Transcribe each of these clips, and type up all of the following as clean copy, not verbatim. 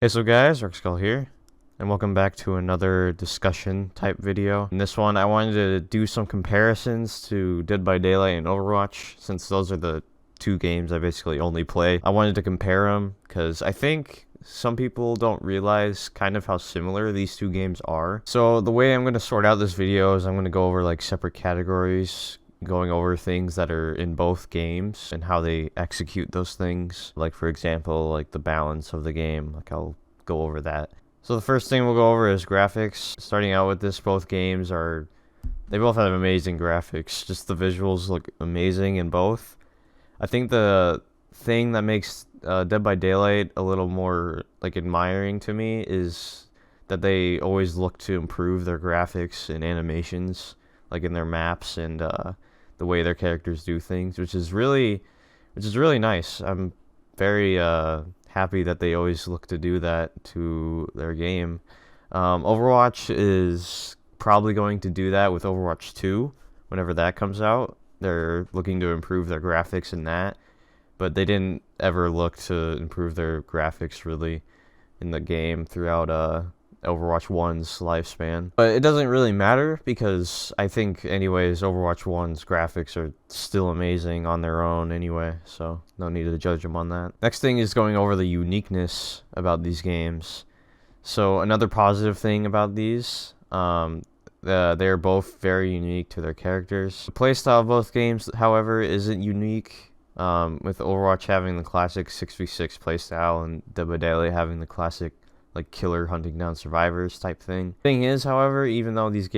Hey, so guys, Skull here, and welcome back to another discussion type video. In this one, I wanted to do some comparisons to Dead by Daylight and Overwatch, since those are the two games I basically only play. I wanted to compare them, because I think some people don't realize kind of how similar these two games are. So the way I'm going to sort out this video is I'm going to go over like separate categories, going over things that are in both games and how they execute those things. Like, for example, like the balance of the game. Like, I'll go over that. So the first thing we'll go over is graphics. Starting out with this, both games they both have amazing graphics. Just the visuals look amazing in both. I think the thing that makes Dead by Daylight a little more like admiring to me is that they always look to improve their graphics and animations, like in their maps and the way their characters do things, which is really nice. I'm very happy that they always look to do that to their game. Overwatch is probably going to do that with Overwatch 2 whenever that comes out. They're looking to improve their graphics in that, but they didn't ever look to improve their graphics really in the game throughout Overwatch 1's lifespan. But it doesn't really matter because I think anyways Overwatch 1's graphics are still amazing on their own anyway, so no need to judge them on that. Next thing is going over the uniqueness about these games. So another positive thing about these, they're both very unique to their characters. The playstyle of both games, however, isn't unique. With Overwatch having the classic 6v6 playstyle and Dead by Daylight having the classic like killer hunting down survivors type thing. Thing is, however, even though these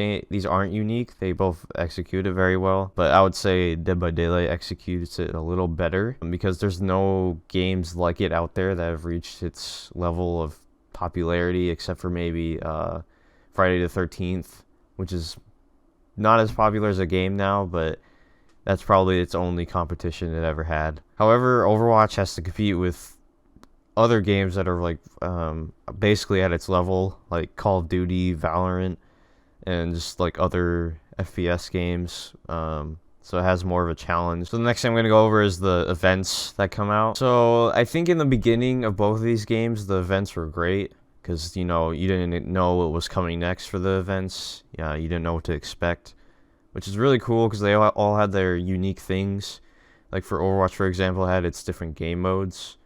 aren't unique, they both execute it very well. But I would say Dead by Daylight executes it a little better because there's no games like it out there that have reached its level of popularity, except for maybe Friday the 13th, which is not as popular as a game now, but that's probably its only competition it ever had. However, Overwatch has to compete with other games that are like basically at its level, like Call of Duty, Valorant, and just like other FPS games. So it has more of a challenge. So the next thing I'm going to go over is the events that come out. So I think in the beginning of both of these games, the events were great because, you know, you didn't know what was coming next for the events. Yeah, you didn't know what to expect, which is really cool because they all had their unique things. Like for Overwatch, for example, it had its different game modes.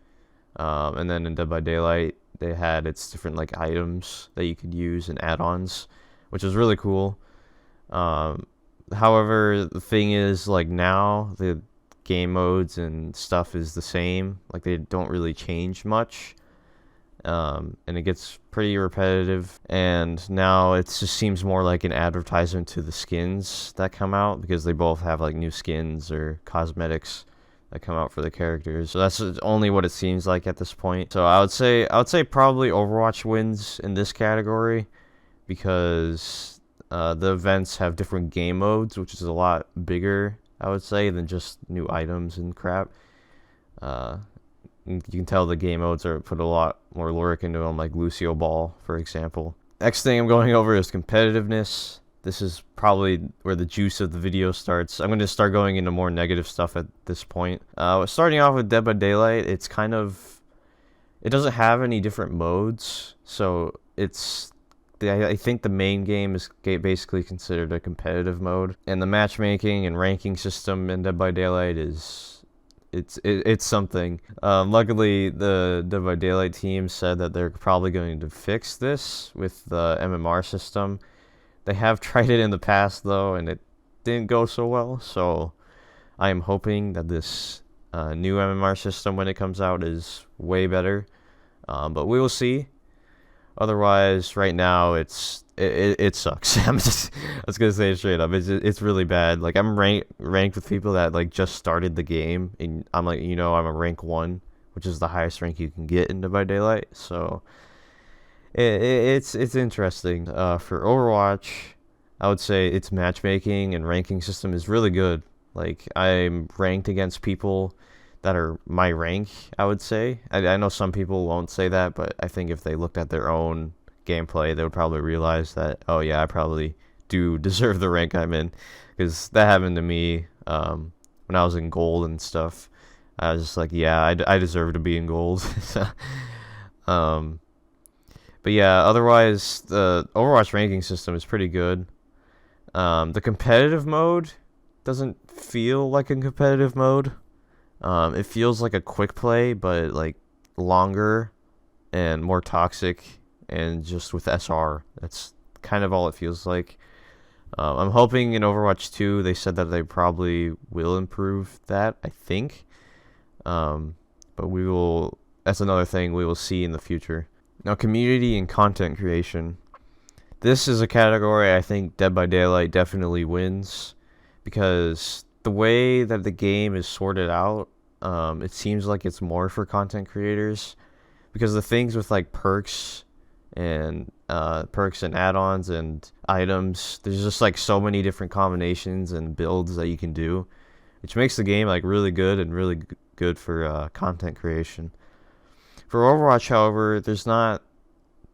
And then in Dead by Daylight, they had its different like items that you could use and add-ons, which was really cool. However, the thing is, like now the game modes and stuff is the same. Like they don't really change much, and it gets pretty repetitive. And now it just seems more like an advertisement to the skins that come out because they both have like new skins or cosmetics that come out for the characters. So that's only what it seems like at this point. So I would say probably Overwatch wins in this category because the events have different game modes, which is a lot bigger, I would say, than just new items and crap. You can tell the game modes are put a lot more work into them, like Lucio Ball, for example. Next thing I'm going over is competitiveness. This is probably where the juice of the video starts. I'm going to start going into more negative stuff at this point. Starting off with Dead by Daylight, it doesn't have any different modes, so I think the main game is basically considered a competitive mode, and the matchmaking and ranking system in Dead by Daylight it's something. Luckily, the Dead by Daylight team said that they're probably going to fix this with the MMR system. They have tried it in the past, though, and it didn't go so well, so I am hoping that this new MMR system, when it comes out, is way better, but we will see. Otherwise, right now, it sucks. I was gonna say it straight up. It's really bad. Like, I'm ranked with people that, like, just started the game, and I'm like, you know, I'm a rank 1, which is the highest rank you can get in Dead by Daylight, so it's interesting. For Overwatch, I would say its matchmaking and ranking system is really good. Like, I'm ranked against people that are my rank, I would say. I know some people won't say that, but I think if they looked at their own gameplay, they would probably realize that, oh yeah, I probably do deserve the rank I'm in, because that happened to me when I was in gold and stuff. I was just like, yeah, I deserve to be in gold. But yeah, otherwise the Overwatch ranking system is pretty good. The competitive mode doesn't feel like a competitive mode. It feels like a quick play, but like longer and more toxic, and just with SR. That's kind of all it feels like. I'm hoping in Overwatch 2, they said that they probably will improve that, I think. But we will, that's another thing we will see in the future. Now, community and content creation. This is a category I think Dead by Daylight definitely wins, because the way that the game is sorted out, it seems like it's more for content creators, because the things with like perks and add-ons and items, there's just like so many different combinations and builds that you can do, which makes the game like really good and really good for content creation. For Overwatch, however, there's not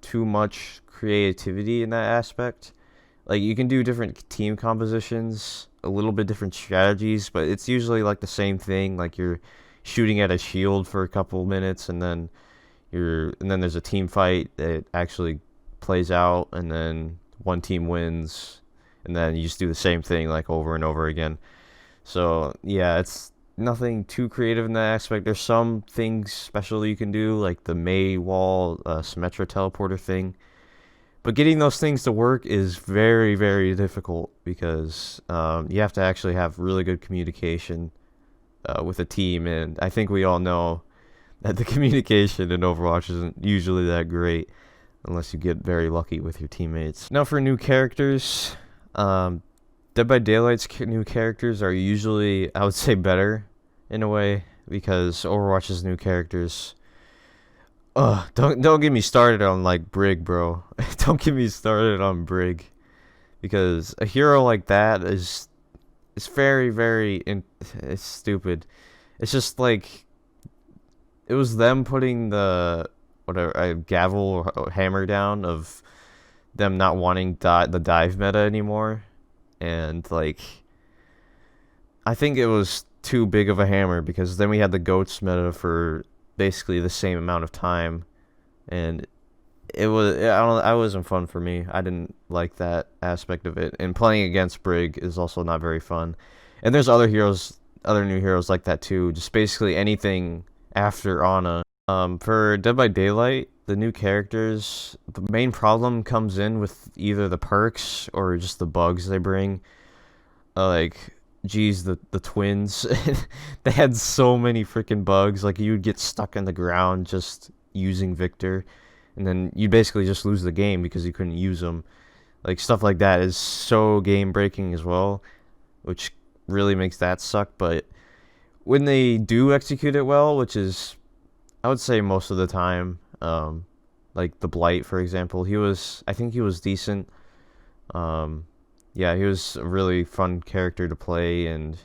too much creativity in that aspect. Like, you can do different team compositions, a little bit different strategies, but it's usually like the same thing. Like, you're shooting at a shield for a couple minutes, and then there's a team fight that actually plays out, and then one team wins, and then you just do the same thing like over and over again. So yeah, it's nothing too creative in that aspect. There's some things special you can do, like the May wall Symmetra teleporter thing, but getting those things to work is very, very difficult, because you have to actually have really good communication with a team, and I think we all know that the communication in Overwatch isn't usually that great unless you get very lucky with your teammates. Now, for new characters, Dead by Daylight's new characters are usually, I would say, better in a way, because Overwatch's new characters, don't get me started on like Brig, bro. Don't get me started on Brig, because a hero like that is very, very it's stupid. It's just like, it was them putting the gavel or hammer down of them not wanting the dive meta anymore, and like, I think it was too big of a hammer, because then we had the goats meta for basically the same amount of time, and it wasn't fun for me. I didn't like that aspect of it, and playing against Brig is also not very fun. And there's other new heroes like that too, just basically anything after Ana. For Dead by Daylight, the new characters, the main problem comes in with either the perks or just the bugs they bring. Like, geez, the twins, they had so many freaking bugs. Like, you'd get stuck in the ground just using Victor, and then you basically just lose the game because you couldn't use them. Like, stuff like that is so game breaking as well, which really makes that suck. But when they do execute it well, which is, I would say, most of the time, like the Blight, for example, I think he was decent. Yeah, he was a really fun character to play, and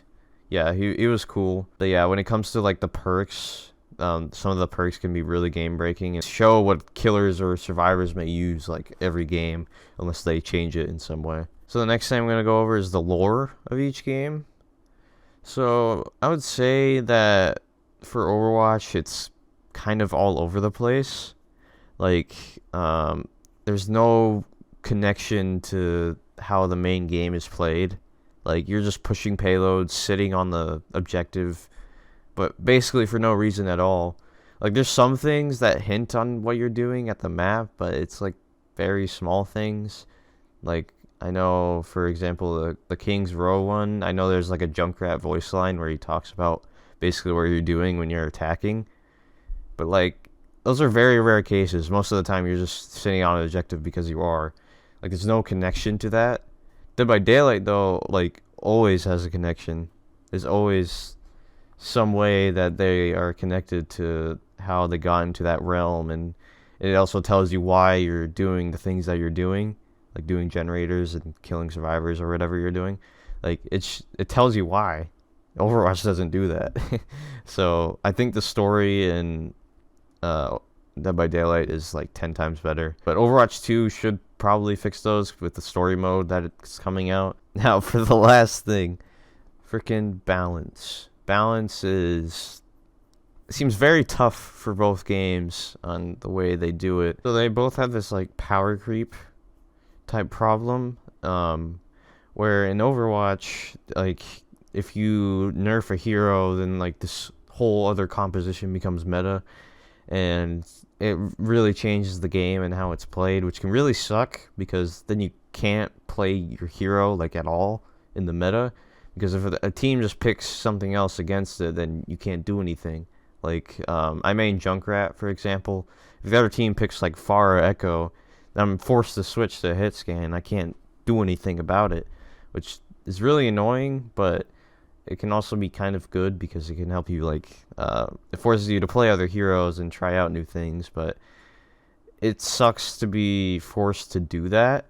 yeah, he was cool. But yeah, when it comes to like the perks, some of the perks can be really game breaking and show what killers or survivors may use like every game, unless they change it in some way. So the next thing I'm going to go over is the lore of each game. So I would say that for Overwatch, it's kind of all over the place. Like, there's no connection to how the main game is played. Like, you're just pushing payloads, sitting on the objective, but basically for no reason at all. Like, there's some things that hint on what you're doing at the map, but it's like very small things. Like, I know, for example, the King's Row one, I know there's like a Junkrat voice line where he talks about basically what you're doing when you're attacking. But like, those are very rare cases. Most of the time you're just sitting on an objective because you are. Like, there's no connection to that. Dead by Daylight, though, like, always has a connection. There's always some way that they are connected to how they got into that realm, and it also tells you why you're doing the things that you're doing, like doing generators and killing survivors or whatever you're doing. Like, it tells you why. Overwatch doesn't do that. So I think the story in Dead by Daylight is like 10 times better. But Overwatch 2 should probably fix those with the story mode that it's coming out. Now, for the last thing, freaking balance. Balance is seems very tough for both games on the way they do it. So they both have this like power creep type problem, where in Overwatch, like if you nerf a hero, then like this whole other composition becomes meta, and it really changes the game and how it's played, which can really suck because then you can't play your hero like at all in the meta, because if a team just picks something else against it, then you can't do anything. Like I main Junkrat, for example. If the other team picks like Pharah or Echo, then I'm forced to switch to hit scan. I can't do anything about it, which is really annoying, but it can also be kind of good because it can help you, like, it forces you to play other heroes and try out new things, but it sucks to be forced to do that.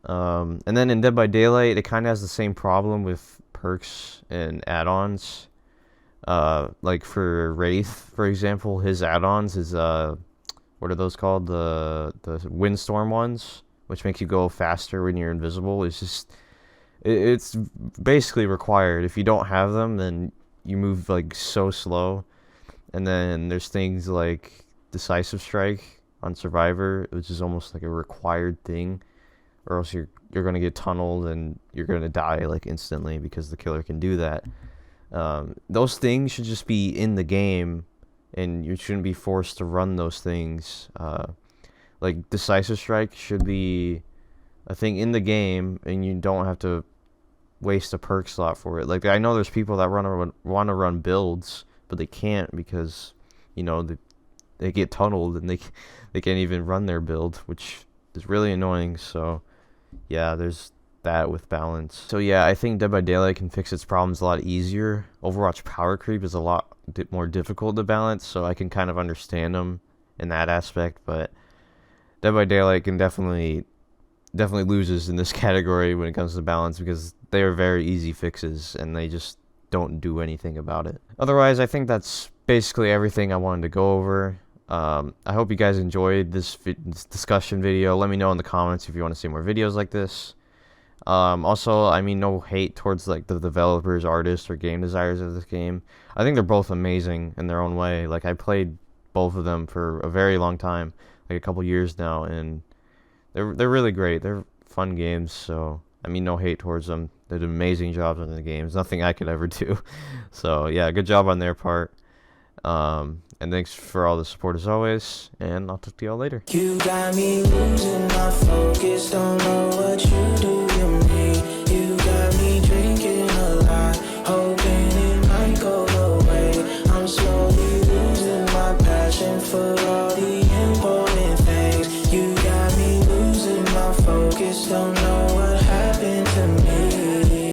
And then in Dead by Daylight, it kind of has the same problem with perks and add-ons. Like for Wraith, for example, his add-ons is, what are those called? The Windstorm ones, which make you go faster when you're invisible. It's just... It's basically required. If you don't have them, then you move like so slow. And then there's things like Decisive Strike on Survivor, which is almost like a required thing, or else you're gonna get tunneled and you're gonna die like instantly because the killer can do that. Those things should just be in the game, and you shouldn't be forced to run those things. Like Decisive Strike should be a thing in the game, and you don't have to waste a perk slot for it. Like, I know there's people that want to run builds, but they can't because, you know, they get tunneled and they can't even run their build, which is really annoying. So yeah, there's that with balance. So yeah, I think Dead by Daylight can fix its problems a lot easier. Overwatch power creep is a lot more difficult to balance, so I can kind of understand them in that aspect, but Dead by Daylight can definitely loses in this category when it comes to balance, because they are very easy fixes and they just don't do anything about it. Otherwise, I think that's basically everything I wanted to go over. I hope you guys enjoyed this discussion video. Let me know in the comments if you want to see more videos like this. Also, I mean, no hate towards like the developers, artists, or game designers of this game. I think they're both amazing in their own way. Like, I played both of them for a very long time, like a couple years now, and they're really great. They're fun games, so I mean, no hate towards them. They did amazing jobs on the games. Nothing I could ever do. So yeah, good job on their part. And thanks for all the support as always. And I'll talk to y'all later. You got me losing my focus. Don't know what you do to me. You got me drinking a lot, hoping it might go away. I'm slowly losing my passion for all the important things. You got me losing my focus. Don't know what